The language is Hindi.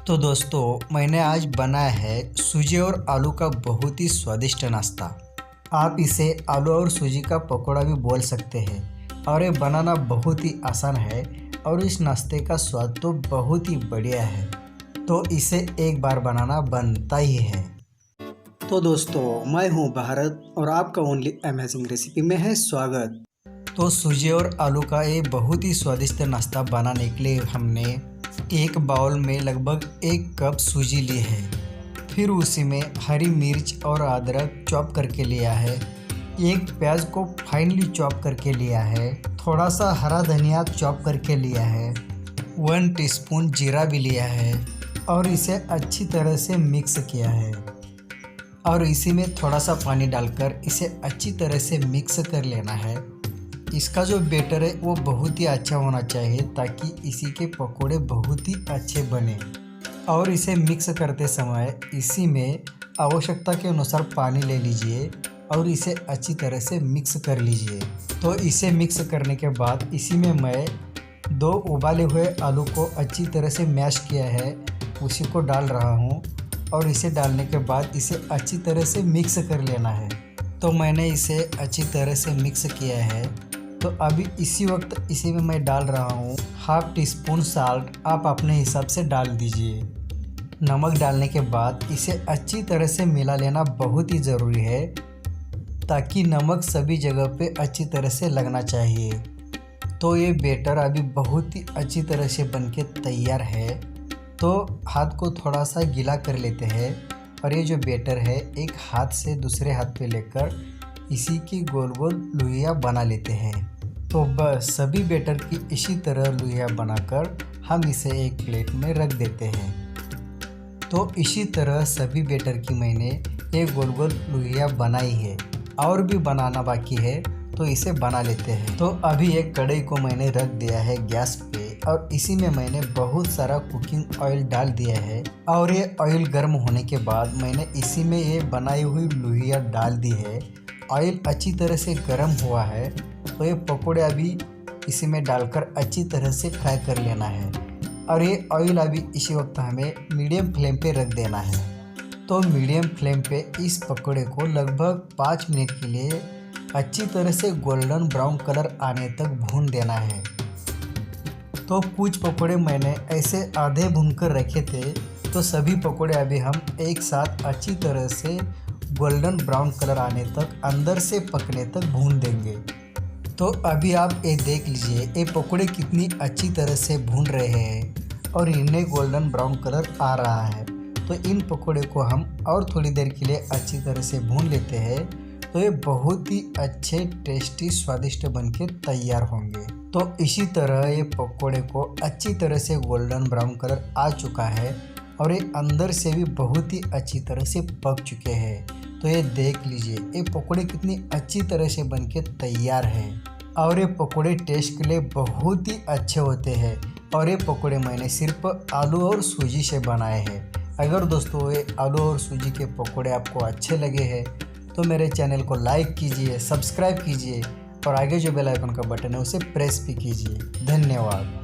तो दोस्तों मैंने आज बनाया है सूजी और आलू का बहुत ही स्वादिष्ट नाश्ता। आप इसे आलू और सूजी का पकौड़ा भी बोल सकते हैं और ये बनाना बहुत ही आसान है और इस नाश्ते का स्वाद तो बहुत ही बढ़िया है। तो इसे एक बार बनाना बनता ही है। तो दोस्तों मैं हूँ भारत और आपका ओनली अमेजिंग रेसिपी में है स्वागत। तो सूजी और आलू का ये बहुत ही स्वादिष्ट नाश्ता बनाने के लिए हमने एक बाउल में लगभग 1 कप सूजी ली है। फिर उसी में हरी मिर्च और अदरक चॉप करके लिया है। एक प्याज को फाइनली चॉप करके लिया है। थोड़ा सा हरा धनिया चॉप करके लिया है। 1 टीस्पून जीरा भी लिया है और इसे अच्छी तरह से मिक्स किया है और इसी में थोड़ा सा पानी डालकर इसे अच्छी तरह से मिक्स कर लेना है। इसका जो बैटर है वो बहुत ही अच्छा होना चाहिए ताकि इसी के पकोड़े बहुत ही अच्छे बने। और इसे मिक्स करते समय इसी में आवश्यकता के अनुसार पानी ले लीजिए और इसे अच्छी तरह से मिक्स कर लीजिए। तो इसे मिक्स करने के बाद इसी में मैं 2 उबाले हुए आलू को अच्छी तरह से मैश किया है उसी को डाल रहा हूँ और इसे डालने के बाद इसे अच्छी तरह से मिक्स कर लेना है। तो मैंने इसे अच्छी तरह से मिक्स किया है। तो अभी इसी वक्त इसी में मैं डाल रहा हूँ 1/2 टीस्पून साल्ट। आप अपने हिसाब से डाल दीजिए। नमक डालने के बाद इसे अच्छी तरह से मिला लेना बहुत ही ज़रूरी है ताकि नमक सभी जगह पे अच्छी तरह से लगना चाहिए। तो ये बैटर अभी बहुत ही अच्छी तरह से बनके तैयार है। तो हाथ को थोड़ा सा गीला कर लेते हैं और ये जो बैटर है एक हाथ से दूसरे हाथ पे लेकर इसी की गोल गोल लोइयाँ बना लेते हैं। तो बस सभी बैटर की इसी तरह लोइयाँ बनाकर हम इसे एक प्लेट में रख देते हैं। तो इसी तरह सभी बैटर की मैंने एक गोल गोल लोइयाँ बनाई है और भी बनाना बाकी है तो इसे बना लेते हैं। तो अभी एक कढ़ाई को मैंने रख दिया है गैस पे और इसी में मैंने बहुत सारा कुकिंग ऑयल डाल दिया है और ये ऑयल गर्म होने के बाद मैंने इसी में ये बनाई हुई लोइयाँ डाल दी है। ऑयल अच्छी तरह से गर्म हुआ है तो ये पकोड़े अभी इसी में डालकर अच्छी तरह से फ्राई कर लेना है और ये ऑयल अभी इसी वक्त हमें मीडियम फ्लेम पे रख देना है। तो मीडियम फ्लेम पे इस पकोड़े को लगभग 5 मिनट के लिए अच्छी तरह से गोल्डन ब्राउन कलर आने तक भून देना है। तो कुछ पकोड़े मैंने ऐसे आधे भूनकर रखे थे तो सभी पकोड़े अभी हम एक साथ अच्छी तरह से गोल्डन ब्राउन कलर आने तक अंदर से पकने तक भून देंगे। तो अभी आप ये देख लीजिए ये पकोड़े कितनी अच्छी तरह से भून रहे हैं और इन्हें गोल्डन ब्राउन कलर आ रहा है। तो इन पकोड़े को हम और थोड़ी देर के लिए अच्छी तरह से भून लेते हैं तो ये बहुत ही अच्छे टेस्टी स्वादिष्ट बनके तैयार होंगे। तो इसी तरह ये पकोड़े को अच्छी तरह से गोल्डन ब्राउन कलर आ चुका है और ये अंदर से भी बहुत ही अच्छी तरह से पक चुके हैं। तो ये देख लीजिए ये पकोड़े कितनी अच्छी तरह से बनके तैयार हैं और ये पकोड़े टेस्ट के लिए बहुत ही अच्छे होते हैं। और ये पकोड़े मैंने सिर्फ आलू और सूजी से बनाए हैं। अगर दोस्तों ये आलू और सूजी के पकोड़े आपको अच्छे लगे हैं तो मेरे चैनल को लाइक कीजिए, सब्सक्राइब कीजिए और आगे जो बेल आइकन का बटन है उसे प्रेस भी कीजिए। धन्यवाद।